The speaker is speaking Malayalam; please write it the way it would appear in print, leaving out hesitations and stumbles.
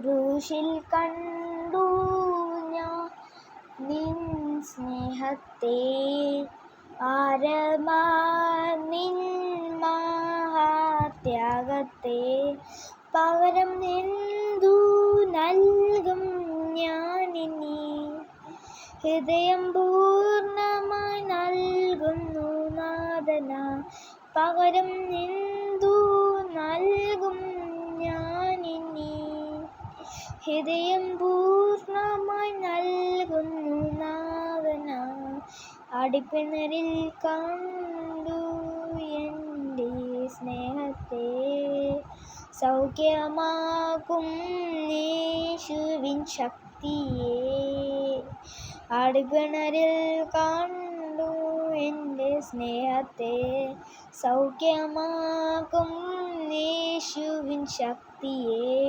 ക്രൂശിൽ കണ്ടു ഞാൻ നിൻ സ്നേഹത്തെ, നിൻ മഹാത്യാഗത്തെ. പകരം എന്തു നൽകും ഞാനിനി? ഹൃദയം പൂർണ്ണമായി നൽകുന്നു നാഥനാ. പകരം എന്തു നൽകും ഞാനിനി? ഹൃദയം പൂർണ്ണമായി നൽകുന്നു നാഥനാ. അടിപ്പിണരിൽ കണ്ടു എൻ്റെ സ്നേഹത്തെ, സൗഖ്യമാക്കും യേശുവിൻ ശക്തിയെ. അടിപ്പിണരിൽ കണ്ടു എൻ്റെ സ്നേഹത്തെ, സൗഖ്യമാക്കും യേശുവിൻ ശക്തിയെ.